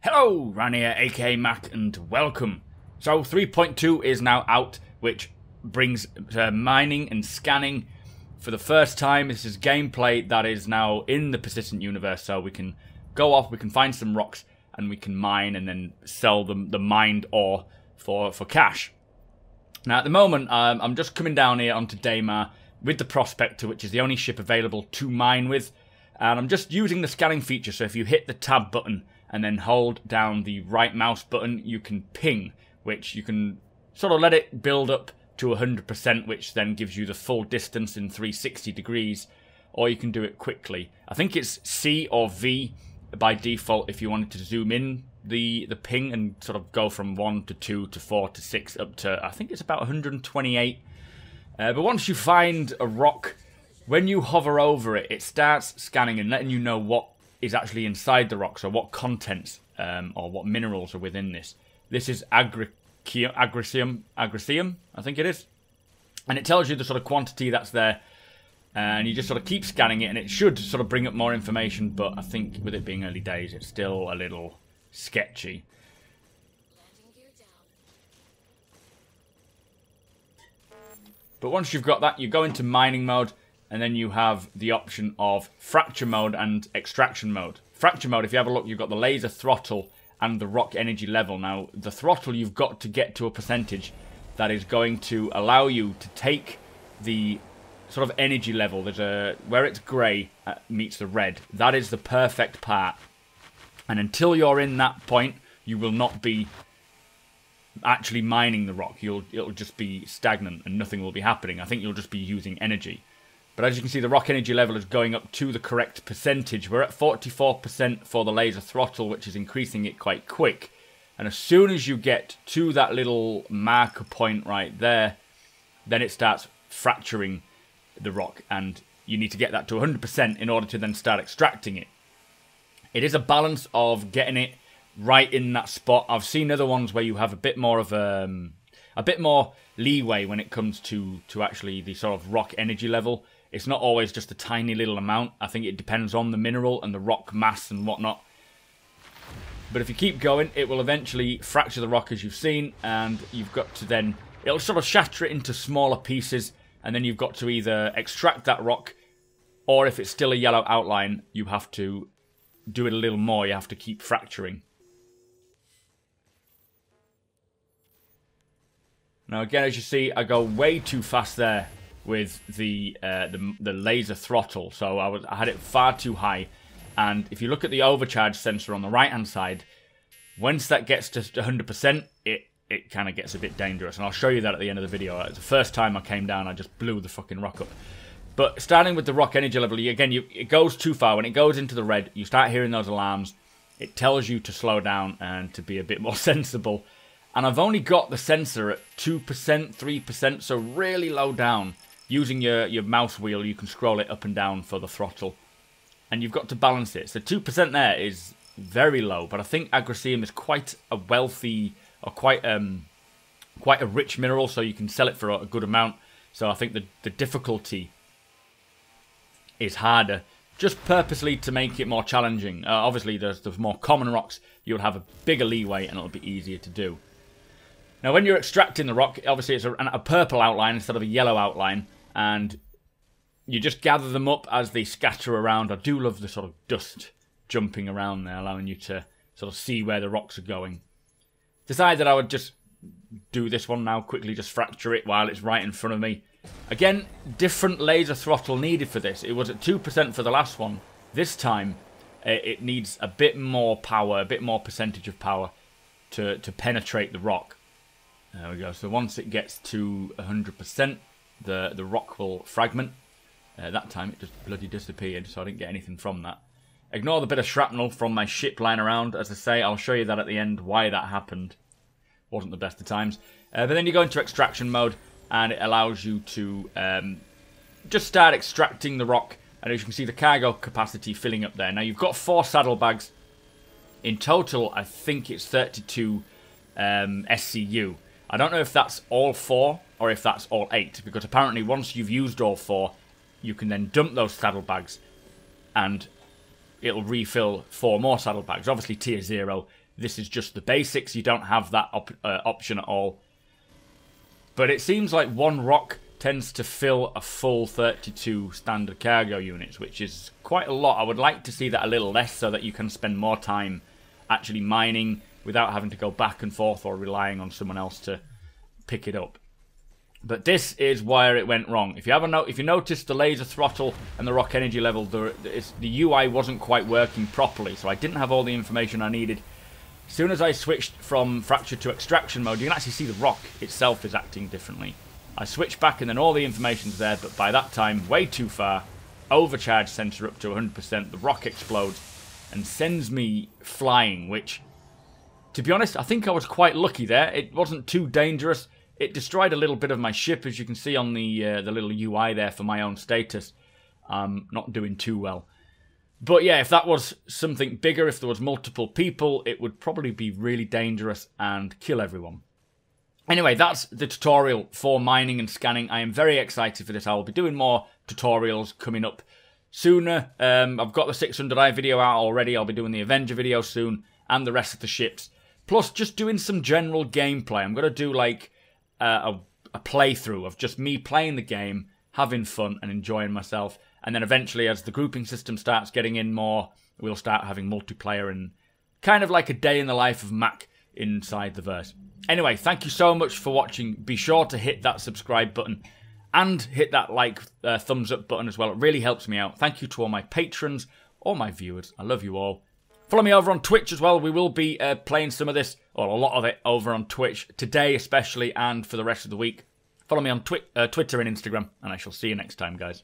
Hello, Ran here, aka Mac, and welcome. So 3.2 is now out, which brings mining and scanning for the first time. This is gameplay that is now in the persistent universe, so we can go off, we can find some rocks, and we can mine and then sell them the mined ore for cash. Now at the moment, I'm just coming down here onto Daymar with the Prospector, which is the only ship available to mine with, and I'm just using the scanning feature. So if you hit the tab button and then hold down the right mouse button, you can ping, which you can sort of let it build up to 100%, which then gives you the full distance in 360 degrees, or you can do it quickly. I think it's C or V by default if you wanted to zoom in the ping and sort of go from 1 to 2 to 4 to 6 up to, I think it's about 128. But once you find a rock, when you hover over it, it starts scanning and letting you know what is actually inside the rock, so what contents or what minerals are within this. This is agricium, I think it is. And it tells you the sort of quantity that's there, and you just sort of keep scanning it, and it should sort of bring up more information, but I think with it being early days, it's still a little sketchy. But once you've got that, you go into mining mode, and then you have the option of fracture mode and extraction mode. Fracture mode, if you have a look, you've got the laser throttle and the rock energy level. Now, the throttle, you've got to get to a percentage that is going to allow you to take the sort of energy level. There's a where it's grey meets the red. That is the perfect part. And until you're in that point, you will not be actually mining the rock. It'll just be stagnant and nothing will be happening. I think you'll just be using energy. But as you can see, the rock energy level is going up to the correct percentage. We're at 44% for the laser throttle, which is increasing it quite quick. And as soon as you get to that little marker point right there, then it starts fracturing the rock. And you need to get that to 100% in order to then start extracting it. It is a balance of getting it right in that spot. I've seen other ones where you have a bit more of a bit more leeway when it comes to actually the sort of rock energy level. It's not always just a tiny little amount. I think it depends on the mineral and the rock mass and whatnot. But if you keep going, it will eventually fracture the rock, as you've seen, and you've got to then, it'll sort of shatter it into smaller pieces, and then you've got to either extract that rock, or if it's still a yellow outline, you have to do it a little more. You have to keep fracturing. Now again, as you see, I go way too fast there with the laser throttle, so I had it far too high. And if you look at the overcharge sensor on the right hand side, once that gets to 100%, it kind of gets a bit dangerous, and I'll show you that at the end of the video. It's the first time I came down, I just blew the fucking rock up. But starting with the rock energy level, again, it goes too far. When it goes into the red, you start hearing those alarms. It tells you to slow down and to be a bit more sensible. And I've only got the sensor at 2%, 3%, so really low down. Using your mouse wheel, you can scroll it up and down for the throttle. And you've got to balance it. So 2% there is very low, but I think agricium is quite a wealthy, or quite a rich mineral, so you can sell it for a good amount. So I think the difficulty is harder, just purposely to make it more challenging. Obviously, there's more common rocks, you'll have a bigger leeway and it'll be easier to do. Now, when you're extracting the rock, obviously it's a purple outline instead of a yellow outline, and you just gather them up as they scatter around. I do love the sort of dust jumping around there, allowing you to sort of see where the rocks are going. Decided I would just do this one now, quickly just fracture it while it's right in front of me. Again, different laser throttle needed for this. It was at 2% for the last one. This time, it needs a bit more power, a bit more percentage of power to penetrate the rock. There we go. So once it gets to 100%, the rock will fragment. That time it just bloody disappeared, so I didn't get anything from that. Ignore the bit of shrapnel from my ship lying around. As I say, I'll show you that at the end, why that happened. Wasn't the best of times. But then you go into extraction mode, and it allows you to just start extracting the rock. And as you can see, the cargo capacity filling up there. Now, you've got 4 saddlebags. In total, I think it's 32 SCU. I don't know if that's all 4 or if that's all 8, because apparently once you've used all 4, you can then dump those saddlebags and it'll refill 4 more saddlebags. Obviously tier 0 this is just the basics. You don't have that option at all. But it seems like one rock tends to fill a full 32 standard cargo units, which is quite a lot. I would like to see that a little less so that you can spend more time actually mining without having to go back and forth or relying on someone else to pick it up. But this is where it went wrong. If you noticed the laser throttle and the rock energy level, the UI wasn't quite working properly, so I didn't have all the information I needed. As soon as I switched from fracture to extraction mode, you can actually see the rock itself is acting differently. I switched back and then all the information's there, but by that time, way too far. Overcharge sensor up to 100%, the rock explodes and sends me flying, which, to be honest, I think I was quite lucky there. It wasn't too dangerous. It destroyed a little bit of my ship, as you can see on the little UI there for my own status. Not doing too well. But yeah, if that was something bigger, if there was multiple people, it would probably be really dangerous and kill everyone. Anyway, that's the tutorial for mining and scanning. I am very excited for this. I will be doing more tutorials coming up sooner. I've got the 600i video out already. I'll be doing the Avenger video soon and the rest of the ships. Plus, just doing some general gameplay. I'm going to do like a playthrough of just me playing the game, having fun and enjoying myself. And then eventually, as the grouping system starts getting in more, we'll start having multiplayer and kind of like a day in the life of Mac inside the verse. Anyway, thank you so much for watching. Be sure to hit that subscribe button and hit that like thumbs up button as well. It really helps me out. Thank you to all my patrons, all my viewers. I love you all. Follow me over on Twitch as well. We will be playing some of this, or a lot of it, over on Twitch today especially and for the rest of the week. Follow me on Twitter and Instagram, and I shall see you next time, guys.